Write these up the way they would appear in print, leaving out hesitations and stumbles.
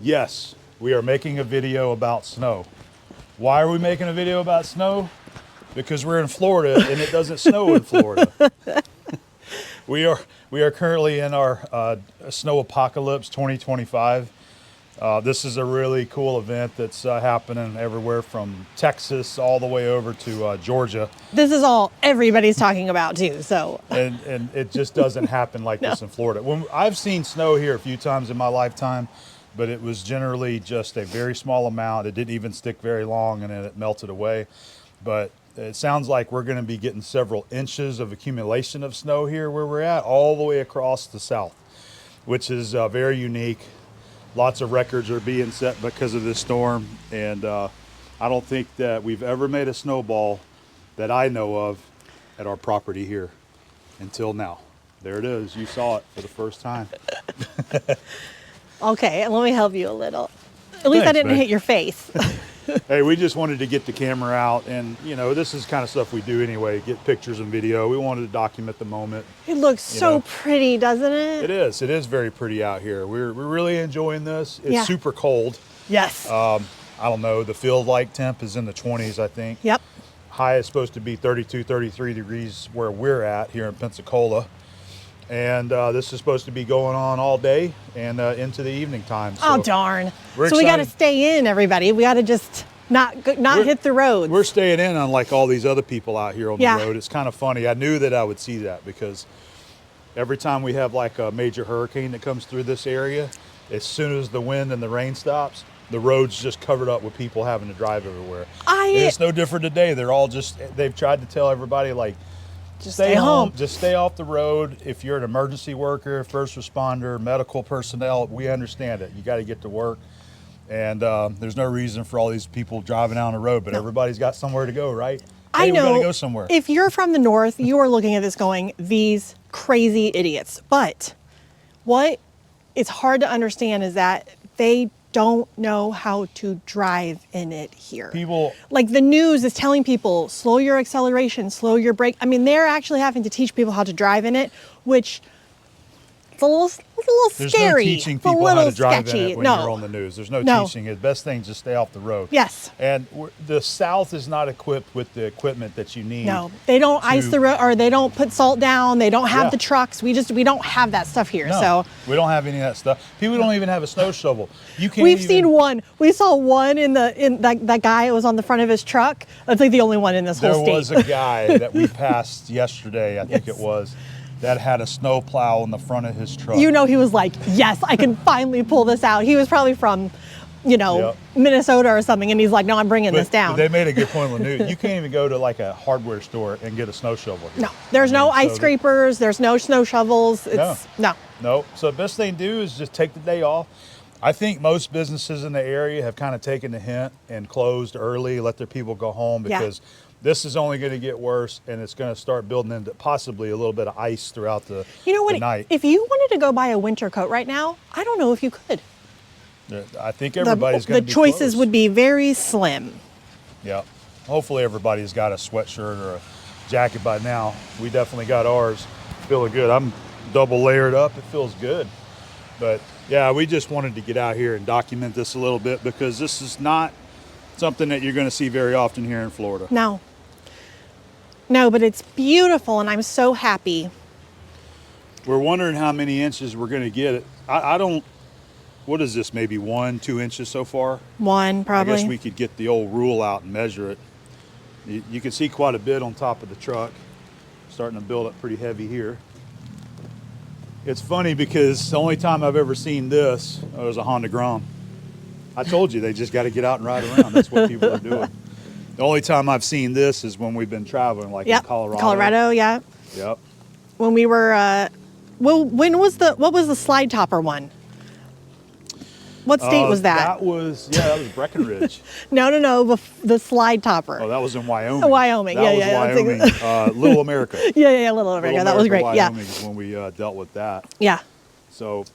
Yes, we are making a video about snow. Why are we making a video about snow? Because we're in Florida and it doesn't snow in Florida. We are currently in our snow apocalypse 2025. This is a really cool event that's happening everywhere from Texas all the way over to Georgia. This is all everybody's talking about too, so. And it just doesn't happen like this in Florida. I've seen snow here a few times in my lifetime, but it was generally just a very small amount. It didn't even stick very long and then it melted away. But it sounds like we're going to be getting several inches of accumulation of snow here where we're at, all the way across the south, which is very unique. Lots of records are being set because of this storm, and I don't think that we've ever made a snowball that I know of at our property here until now. There it is. You saw it for the first time. Okay, let me help you a little. At least I didn't hit your face. Hey, we just wanted to get the camera out, and you know, this is kind of stuff we do anyway, get pictures and video. We wanted to document the moment. It looks so pretty, doesn't it? It is very pretty out here. We're really enjoying this. It's super cold. Yes. I don't know, the field like temp is in the 20s, I think. Yep. High is supposed to be 32, 33 degrees where we're at here in Pensacola. And this is supposed to be going on all day and into the evening time. So oh, darn. So we got to stay in, everybody. We got to just not hit the roads. We're staying in, unlike all these other people out here on the road. It's kind of funny. I knew that I would see that because every time we have like a major hurricane that comes through this area, as soon as the wind and the rain stops, the road's just covered up with people having to drive everywhere. And it's no different today. They've tried to tell everybody, like, just stay home. Just stay off the road. If you're an emergency worker, first responder, medical personnel, we understand it. You got to get to work. And there's no reason for all these people driving down the road, but everybody's got somewhere to go, right? I know. We got to go somewhere. If you're from the north, you are looking at this going, these crazy idiots. But what is hard to understand is that they don't know how to drive in it here. People, like the news is telling people, slow your acceleration, slow your brake. I mean, they're actually having to teach people how to drive in it, which it's a little there's scary. There's no teaching people how to drive in it when you're on the news. There's no teaching. The best thing is just stay off the road. Yes. And the South is not equipped with the equipment that you need. No, they don't ice the road, or they don't put salt down. They don't have the trucks. We don't have that stuff here. No, so we don't have any of that stuff. People don't even have a snow shovel. You can't. We've seen one. We saw one in that guy. It was on the front of his truck. That's like the only one in this whole state. There was a guy that we passed yesterday, I think it was, that had a snow plow in the front of his truck. You know, he was like, yes, I can finally pull this out. He was probably from, Minnesota or something. And he's like, no, I'm bringing this down. But they made a good point on the news. You can't even go to like a hardware store and get a snow shovel here. No, there's no ice scrapers. There's no snow shovels. No. So the best thing to do is just take the day off. I think most businesses in the area have kind of taken the hint and closed early, let their people go home because this is only going to get worse, and it's going to start building into possibly a little bit of ice throughout the night. If you wanted to go buy a winter coat right now, I don't know if you could. I think everybody's going to be The choices closed. would be very slim. Yeah. Hopefully everybody's got a sweatshirt or a jacket by now. We definitely got ours. Feeling good. I'm double layered up. It feels good. But yeah, we just wanted to get out here and document this a little bit because this is not something that you're going to see very often here in Florida. No, but it's beautiful, and I'm so happy. We're wondering how many inches we're going to get. I don't, what is this, maybe 1-2 inches so far? One, probably. I guess we could get the old rule out and measure it. You can see quite a bit on top of the truck. Starting to build up pretty heavy here. It's funny because the only time I've ever seen this was a Honda Grom. I told you, they just got to get out and ride around. That's what people are doing. The only time I've seen this is when we've been traveling, like in Colorado. Colorado, yeah. Yep. When we were, what was the slide topper one? What state was that? That was Breckenridge. No, the slide topper. Oh, that was in Wyoming. Wyoming, that was Wyoming. Little America. Yeah, Little America. That was great. Wyoming is when we dealt with that. Yeah. So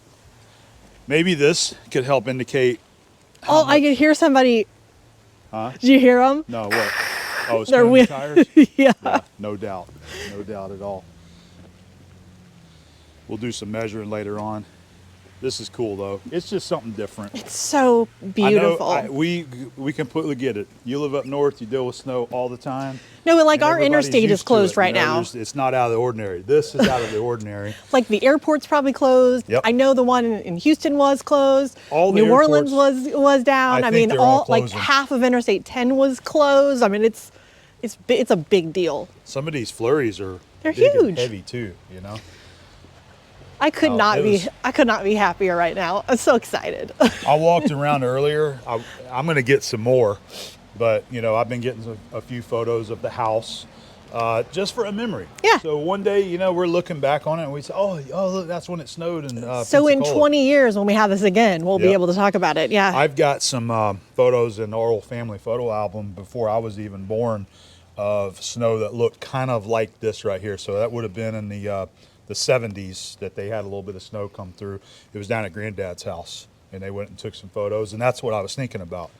maybe this could help indicate. I could hear somebody. Huh? Did you hear them? No, what? Oh, they're spinning tires? Yeah. No doubt. No doubt at all. We'll do some measuring later on. This is cool though. It's just something different. It's so beautiful. We completely get it. You live up north, you deal with snow all the time. No, but like and our everybody's interstate is used to closed it, right now. It's not out of the ordinary. This is out of the ordinary. Like the airport's probably closed. Yep. I know the one in Houston was closed. All the New Orleans airports, was down. I I think mean, they're all all like closing. half of Interstate 10 was closed. I mean, it's a big deal. Some of these flurries are They're big and huge. heavy too, you know. I could Oh, not it be was- I could not be happier right now. I'm so excited. I walked around earlier. I'm going to get some more, but you know, I've been getting a few photos of the house, just for a memory. Yeah. So one day, you know, we're looking back on it and we say, oh, look, that's when it snowed in So in Pensacola. 20 years when we have this again, we'll be Yep. able to talk about it. Yeah. I've got some photos in the oral family photo album before I was even born of snow that looked kind of like this right here. So that would have been in the 70s that they had a little bit of snow come through. It was down at Granddad's house, and they went and took some photos, and that's what I was thinking about.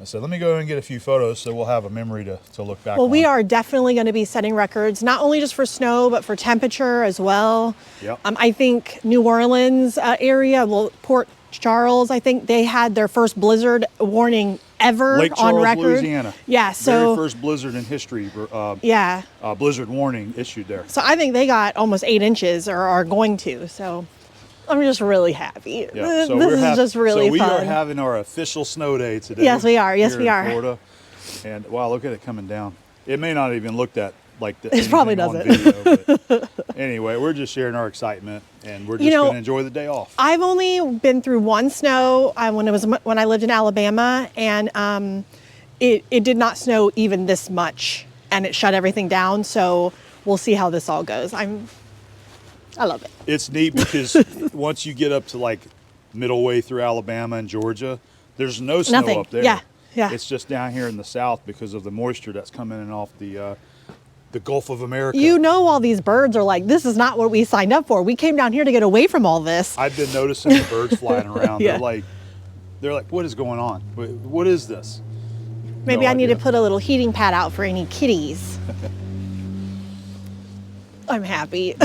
I said, let me go and get a few photos so we'll have a memory to look back Well, on. we are definitely going to be setting records, not only just for snow, but for temperature as well. Yep. I think New Orleans area, well, Port Charles, I think they had their first blizzard warning ever Lake on Charles, record. Louisiana. Yeah, so Very first blizzard in history, yeah. blizzard warning issued there. So I think they got almost 8 inches or are going to. So I'm just really happy. Yeah, so This is just really so we fun. are having our official snow day today. Yes, we are. Yes, here we in are. Florida. And wow, look at it coming down. It may not even look that like that. It probably anything on doesn't. video, but anyway, we're just sharing our excitement, and we're just You know, going to enjoy the day off. I've only been through one snow when I lived in Alabama, and it did not snow even this much, and it shut everything down. So we'll see how this all goes. I love it. It's neat because once you get up to like middle way through Alabama and Georgia, there's no snow Nothing. up there. Yeah, yeah. It's just down here in the south because of the moisture that's coming in off the Gulf of America. You know, all these birds are like, this is not what we signed up for. We came down here to get away from all this. I've been noticing the birds flying around. Yeah. They're like, what is going on? What is this? Maybe No I need to idea. put a little heating pad out for any kitties. I'm happy.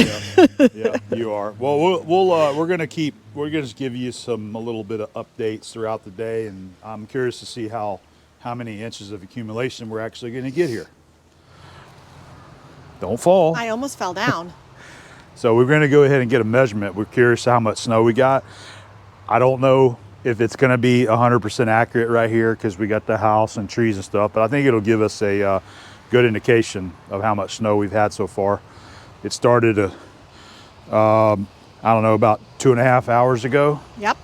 Yeah, you are. Well, we're gonna just give you a little bit of updates throughout the day, and I'm curious to see how many inches of accumulation we're actually gonna get here. Don't fall. I almost fell down. So we're gonna go ahead and get a measurement. We're curious how much snow we got. I don't know if it's gonna be 100% accurate right here because we got the house and trees and stuff, but I think it'll give us a good indication of how much snow we've had so far. It started, I don't know, about 2.5 hours ago. Yep.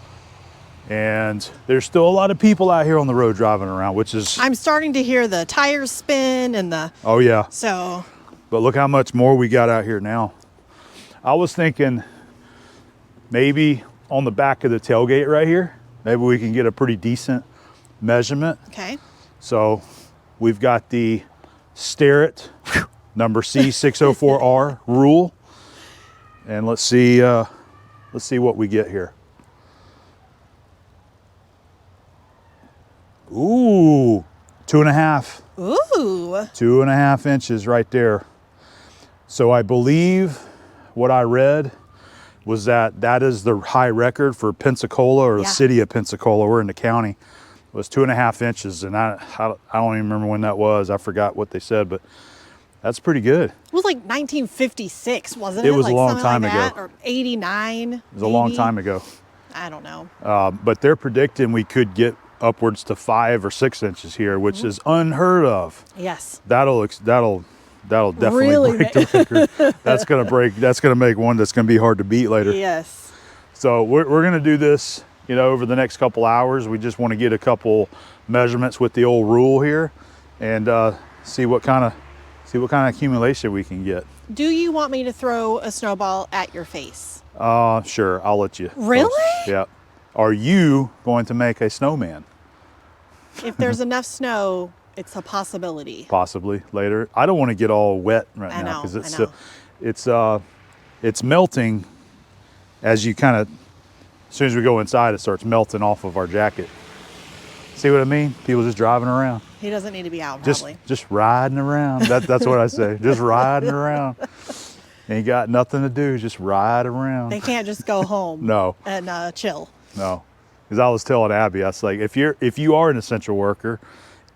And there's still a lot of people out here on the road driving around, which is, I'm starting to hear the tires spin and oh yeah. so But look how much more we got out here now. I was thinking maybe on the back of the tailgate right here, maybe we can get a pretty decent measurement. okay. So we've got the Starrett number C604R rule. And let's see what we get here. Ooh, 2.5. Ooh. 2.5 inches right there. So I believe what I read was that is the high record for Pensacola, or the Yeah. city of Pensacola. We're in the county. It was 2.5 inches, and I don't even remember when that was. I forgot what they said, but that's pretty good. It was like 1956, wasn't it? It was a like long something time like ago. that, or 89. It was a long time ago. I don't know. But they're predicting we could get upwards to 5 or 6 inches here, which is unheard of. Yes. That'll definitely Really break the record. That's gonna make one that's gonna be hard to beat later. Yes. So we're gonna do this, over the next couple hours. We just want to get a couple measurements with the old rule here, and see what kind of accumulation we can get. Do you want me to throw a snowball at your face? Sure, I'll let you. Really? First. Yeah. Are you going to make a snowman? If there's enough snow, it's a possibility. Possibly later. I don't want to get all wet right I now know, because I know. it's melting as you as soon as we go inside, it starts melting off of our jacket. See what I mean? People just driving around, He doesn't need to be out, just probably. just riding around. That's what I say. Just riding around. Ain't got nothing to do, just ride around. They can't just go home No. and chill. No, because I was telling Abby, I was like, if you are an essential worker,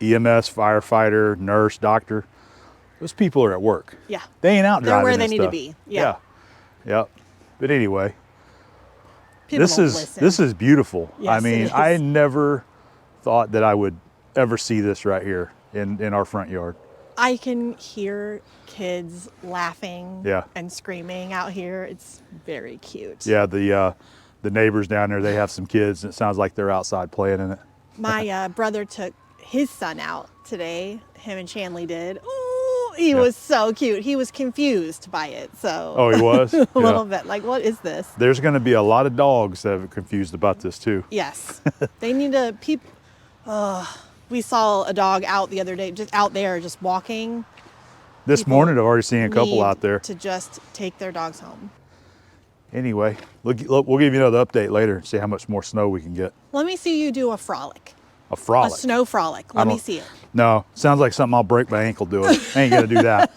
EMS, firefighter, nurse, doctor, those people are at work. Yeah. They ain't out They're driving where they and need to stuff. be. Yeah. Yep. But anyway, People this don't is listen. this is beautiful. I Yes, it mean, is. I never thought that I would ever see this right here in our front yard. I can hear kids laughing Yeah. and screaming out here. It's very cute. Yeah, the neighbors down there, they have some kids, and it sounds like they're outside playing in it. My brother took his son out today. Him and Shanley did. Ooh, he Yeah. was so cute. He was confused by it. So Oh, he was? a little bit like, what is this? There's going to be a lot of dogs that are confused about this too. Yes, they need to. We saw a dog out the other day, just out there, just walking. This People morning, I've already seen a couple need out there. to just take their dogs home. Anyway, look, we'll give you another update later and see how much more snow we can get. Let me see you do a frolic, A frolic. a snow frolic. Let me see it. No, sounds like something I'll break my ankle doing. I ain't gonna do that.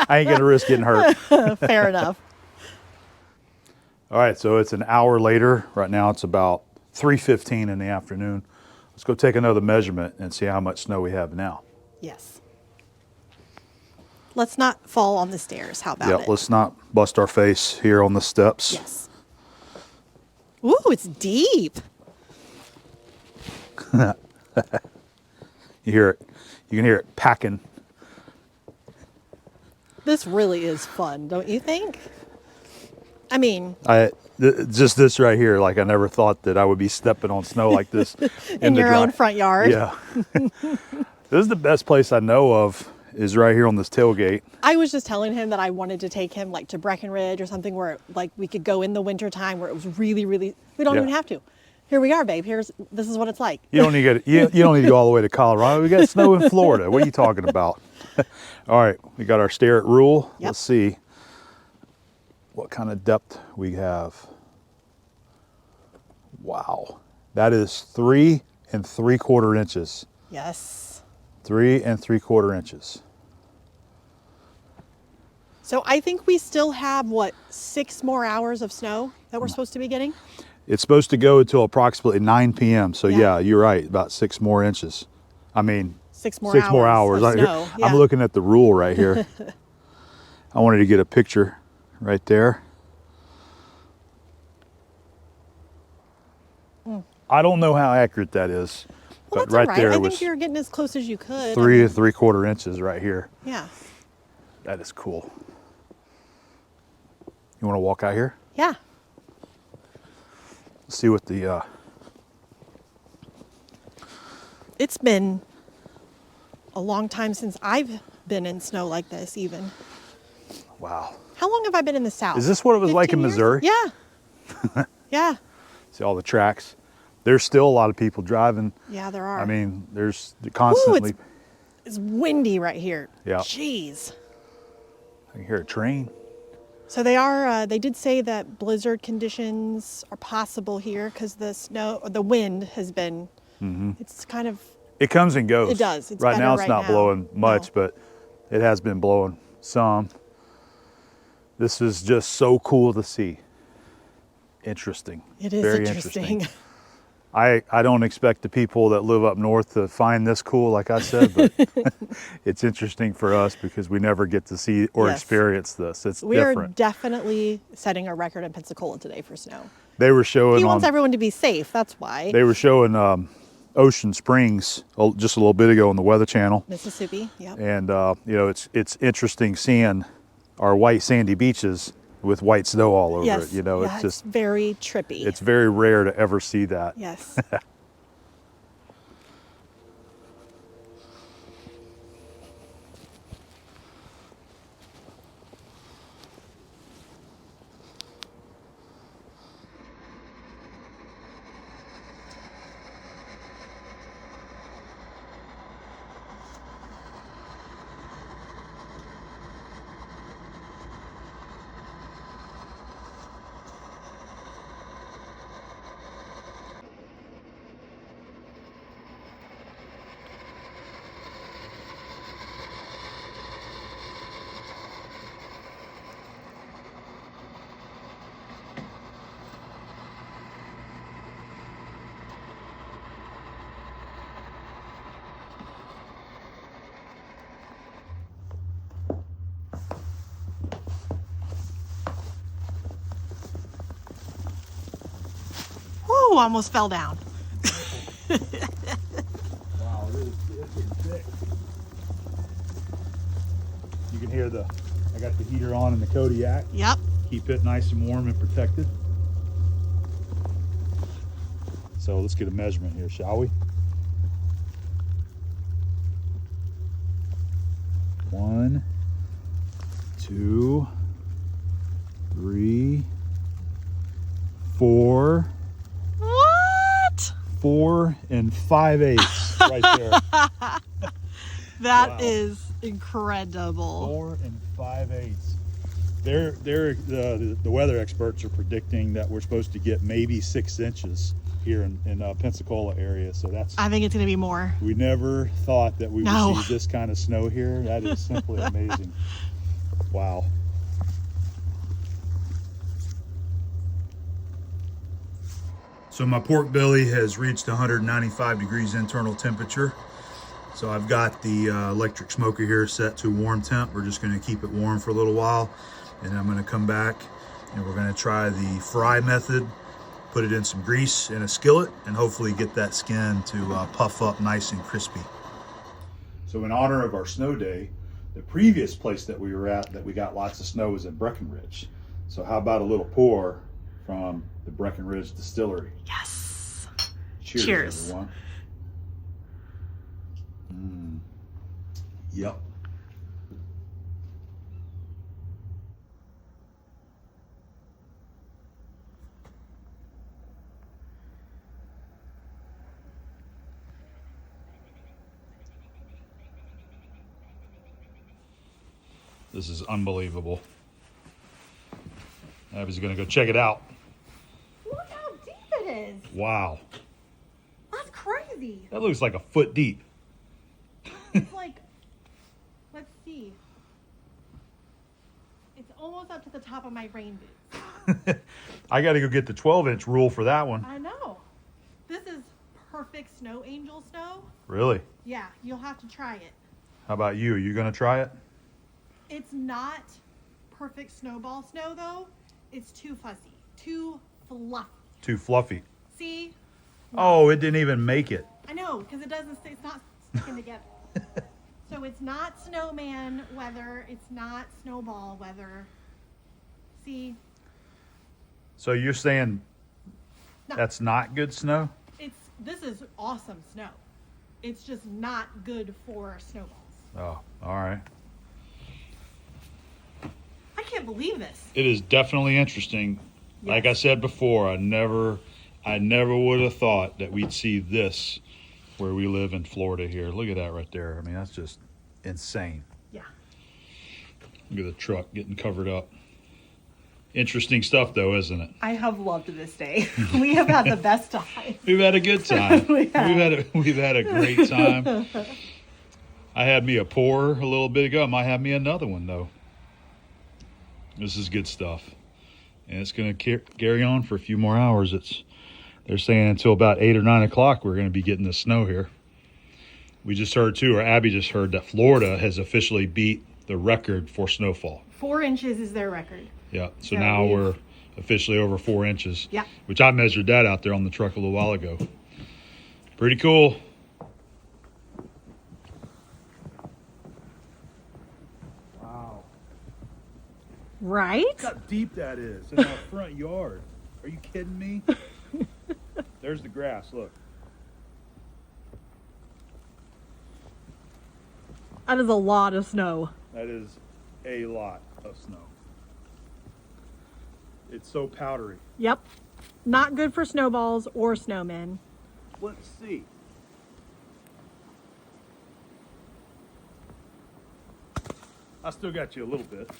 I ain't gonna risk getting hurt. Fair enough. All right, so it's an hour later. Right now it's about 3:15 in the afternoon. Let's go take another measurement and see how much snow we have now. Yes. Let's not fall on the stairs. How about Yeah, it? let's not bust our face here on the steps. Yes. Ooh, it's deep. You hear it. You can hear it packing. This really is fun, don't you think? I mean, Just this right here, like I never thought that I would be stepping on snow like this in your own front yard. Yeah. This is the best place I know of, is right here on this tailgate. I was just telling him that I wanted to take him like to Breckenridge or something where like we could go in the winter time where it was really, really, we don't Yeah. even have to. Here we are, babe. This is what it's like. You don't need to you don't need to go all the way to Colorado. We got snow in Florida. What are you talking about? All right, we got our stare at rule. Yep. Let's see what kind of depth we have. Wow, that is 3 3/4 inches. Yes. 3 3/4 inches. So I think we still have, what, 6 more hours of snow that we're supposed to be getting? It's supposed to go until approximately 9 p.m. So Yeah. yeah, you're right, about 6 more inches. I mean, 6 more 6 more hours. of snow. Yeah. I'm looking at the rule right here. I wanted to get a picture right there. I don't know how accurate that is, Well, but that's right all right. there I was think you're getting as close as you could. 3 3/4 inches right here. Yeah. That is cool. You want to walk out here? Yeah. See what the It's been a long time since I've been in snow like this even. wow. How long have I been in the South? Is this what it was like 15 in years? Missouri? Yeah. Yeah. See all the tracks. There's still a lot of people driving. Yeah, there are. I mean, there's constantly. It's windy right here. Yeah. Jeez. I can hear a train. So they did say that blizzard conditions are possible here because the wind has been, it's kind of, It comes and goes. It does. It's right better now it's right not now. blowing much, No. but it has been blowing some. This is just so cool to see. Interesting. it is Very interesting. I don't expect the people that live up north to find this cool, like I said, but it's interesting for us because we never get to see or Yes. experience this. It's We are different. definitely setting a record in Pensacola today for snow. They were showing He wants on, everyone to be safe. That's why. they were showing Ocean Springs just a little bit ago on the Weather Channel. Mississippi. Yep. And you know, it's interesting seeing our white sandy beaches with white snow all over Yes. it. You know, Yeah, it's just very trippy. it's very rare to ever see that. Yes. Ooh, almost fell down. Wow, it's getting thick. You can hear I got the heater on in the Kodiak. Yep. Keep it nice and warm and protected. So let's get a measurement here, shall we? 1, 2, 3, 4. What? 4 5/8 right there. That Wow. is incredible. 4 5/8. The weather experts are predicting that we're supposed to get maybe 6 inches here in Pensacola area. So I think it's going to be more. we never thought that we No. would see this kind of snow here. That is simply amazing. Wow. So my pork belly has reached 195 degrees internal temperature. So I've got the electric smoker here set to warm temp. We're just going to keep it warm for a little while, and I'm going to come back and we're going to try the fry method, put it in some grease in a skillet, and hopefully get that skin to puff up nice and crispy. So in honor of our snow day, the previous place that we were at that we got lots of snow was in Breckenridge. So how about a little pour from the Breckenridge Distillery? Yes. Cheers. Everyone. Yep. This is unbelievable. Abby's gonna go check it out. Look how deep it is. Wow. That's crazy. That looks like a foot deep. It's like, let's see. It's almost up to the top of my rain boots. I gotta go get the 12-inch rule for that one. I know. This is perfect snow angel snow. Really? Yeah, you'll have to try it. How about you? You gonna try it? It's not perfect snowball snow though. It's too fuzzy, too fluffy. Too fluffy. See? Oh, it didn't even make it. I know, because it's not sticking together. So it's not snowman weather. It's not snowball weather. See? So you're saying No. that's not good snow? This is awesome snow. It's just not good for snowballs. Oh, all right. I can't believe this. It is definitely interesting. Like I said before, I never would have thought that we'd see this where we live in Florida here. Look at that right there. I mean, that's just insane. Yeah. Look at the truck getting covered up. Interesting stuff though, isn't it? I have loved this day. We have had the best time. We've had a good time. We've had a great time. I had me a pour a little bit ago. I might have me another one though. This is good stuff. And it's going to carry on for a few more hours. They're saying until about 8 or 9 o'clock we're going to be getting the snow here. We just heard too, or Abby just heard, that Florida has officially beat the record for snowfall. 4 inches is their record. Yeah, so now we're officially over 4 inches. Yeah. Which I measured that out there on the truck a little while ago. Pretty cool. Wow. Right? Look how deep that is in our front yard. Are you kidding me? There's the grass, look. That is a lot of snow. That is a lot of snow. It's so powdery. Yep. Not good for snowballs or snowmen. Let's see. I still got you a little bit.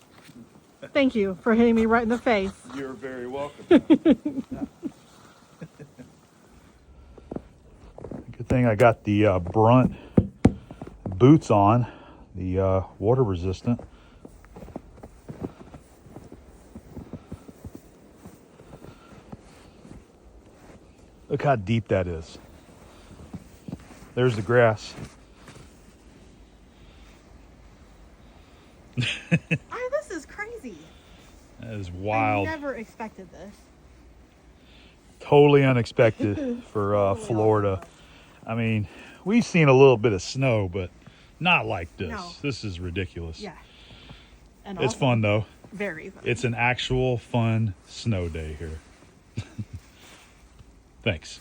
Thank you for hitting me right in the face. You're very welcome. Good thing I got the Brunt boots on, the water resistant. Look how deep that is. There's the grass. This is crazy. That is wild. I never expected this. Totally unexpected for Florida. I mean, we've seen a little bit of snow, but not like this. No. This is ridiculous. Yeah. And It's fun though. Very fun. It's an actual fun snow day here. Thanks.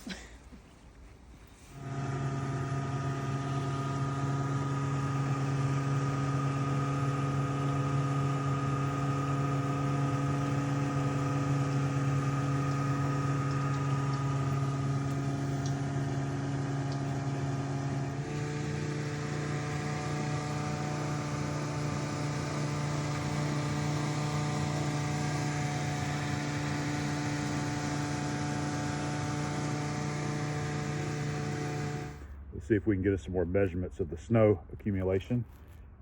Let's see if we can get us some more measurements of the snow accumulation.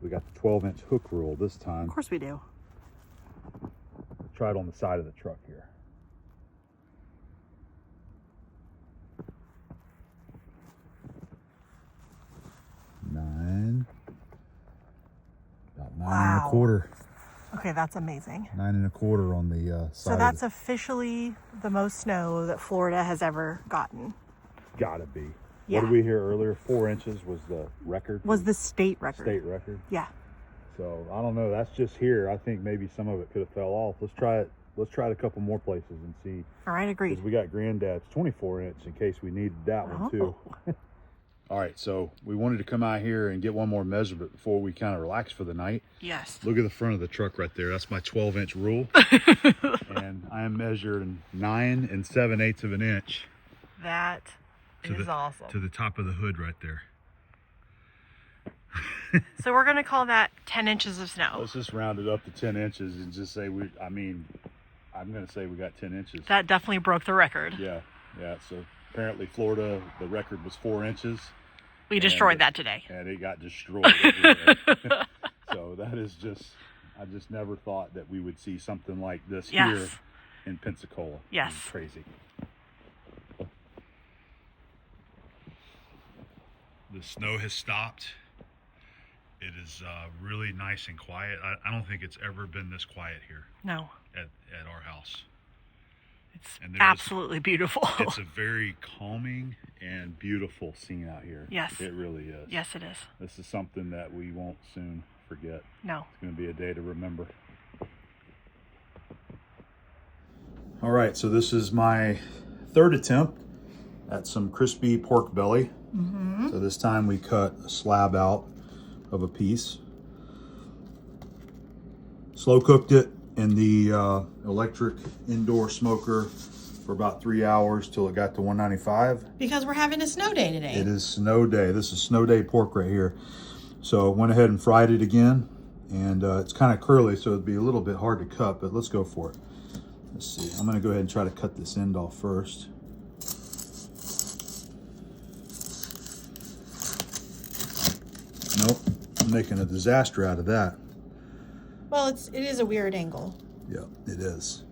We got the 12-inch hook rule this time. Of course we do. Try it on the side of the truck here. Nine. About 9 1/4. Okay, that's amazing. 9 1/4 on the side. So that's officially the most snow that Florida has ever gotten. Gotta be. Yeah. What did we hear earlier? 4 inches was the record. Was the state record. State record. Yeah. So I don't know. That's just here. I think maybe some of it could have fell off. Let's try it. Let's try it a couple more places and see. All right, agreed. Because we got Granddad's 24-inch in case we needed that one too. All right, so we wanted to come out here and get one more measurement before we kind of relax for the night. Yes. Look at the front of the truck right there. That's my 12-inch rule. And I am measuring 9 7/8 of an inch. That is awesome. To the top of the hood right there. So we're going to call that 10 inches of snow. Let's just round it up to 10 inches and just say I'm going to say we got 10 inches. That definitely broke the record. Yeah. So apparently Florida, the record was 4 inches. We destroyed that today. And it got destroyed everywhere. So that is just, I just never thought that we would see something like this here in Pensacola. Yes. It's crazy. The snow has stopped. It is really nice and quiet. I don't think it's ever been this quiet here. No. At our house. It's absolutely beautiful. It's a very calming and beautiful scene out here. Yes. It really is. Yes, it is. This is something that we won't soon forget. No. It's going to be a day to remember. All right, so this is my third attempt at some crispy pork belly. Mm-hmm. So this time we cut a slab out of a piece. Slow cooked it in the electric indoor smoker for about 3 hours till it got to 195. Because we're having a snow day today. It is snow day. This is snow day pork right here. So went ahead and fried it again, and it's kind of curly, so it'd be a little bit hard to cut, but let's go for it. Let's see. I'm gonna go ahead and try to cut this end off first. Nope, I'm making a disaster out of that. Well, it is a weird angle. Yeah, it is.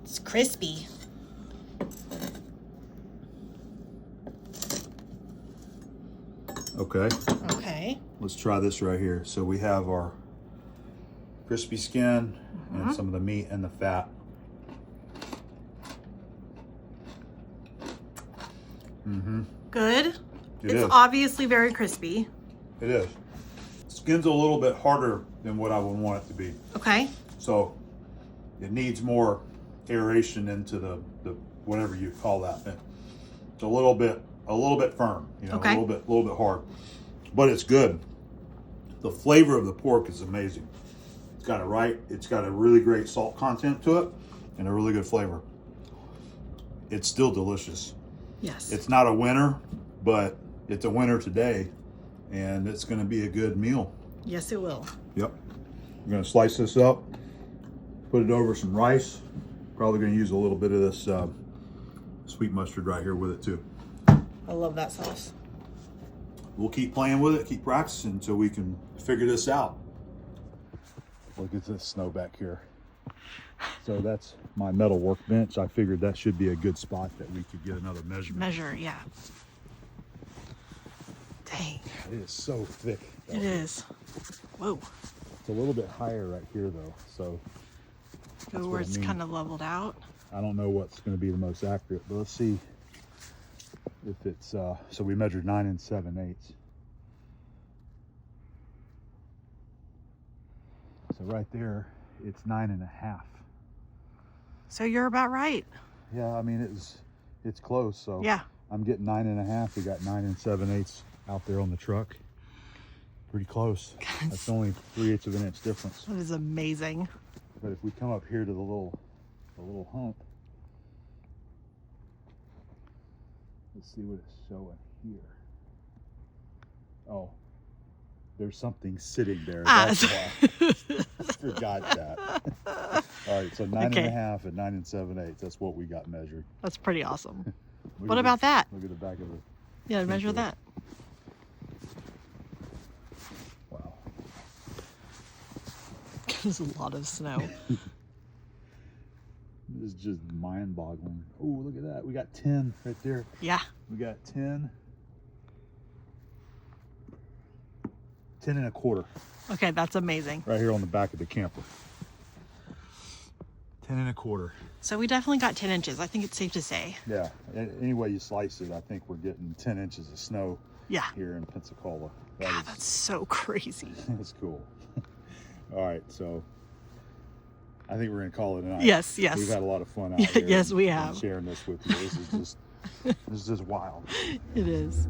It's crispy. Okay. Okay. Let's try this right here. So we have our crispy skin and some of the meat and the fat. Good. It It's is. obviously very crispy. It is. Skin's a little bit harder than what I would want it to be. Okay. So it needs more aeration into the whatever you call that. It's a little bit firm, you know, Okay. a little bit hard, but it's good. The flavor of the pork is amazing. It's got a really great salt content to it and a really good flavor. It's still delicious. Yes. It's not a winner, but it's a winner today, and it's going to be a good meal. Yes, it will. Yep. I'm going to slice this up, put it over some rice. Probably going to use a little bit of this sweet mustard right here with it too. I love that sauce. We'll keep playing with it, keep practicing until we can figure this out. Look at this snow back here. So that's my metal workbench. I figured that should be a good spot that we could get another measurement. Yeah. Dang. It is so thick. It is. Whoa. It's a little bit higher right here though, so Go where it's kind of leveled out. I don't know what's going to be the most accurate, but let's see if it's, so we measured 9 7/8. So right there, it's 9.5. So you're about right. Yeah, I mean, it's close. So Yeah. I'm getting 9.5. We got 9 7/8 out there on the truck. Pretty close. That's only 3/8 of an inch difference. That is amazing. But if we come up here to the little hump, let's see what it's showing here. Oh, there's something sitting there. That's why. I forgot that. All right, so 9.5 and 9 7/8. That's what we got measured. That's pretty awesome. Look What at about that? Look at the back of it. Yeah, measure Hunker. that. Wow. There's a lot of snow. This is just mind-boggling. Oh, look at that. We got 10 right there. Yeah. We got 10. 10 1/4. Okay, that's amazing. Right here on the back of the camper. 10 1/4. So we definitely got 10 inches. I think it's safe to say. Yeah. Any way you slice it, I think we're getting 10 inches of snow Yeah. here in Pensacola. God, that's so crazy. That's cool. All right, so I think we're gonna call it a night. Yes, yes. We've had a lot of fun out here. Yes, we and have. sharing this with you. This is just wild. It is.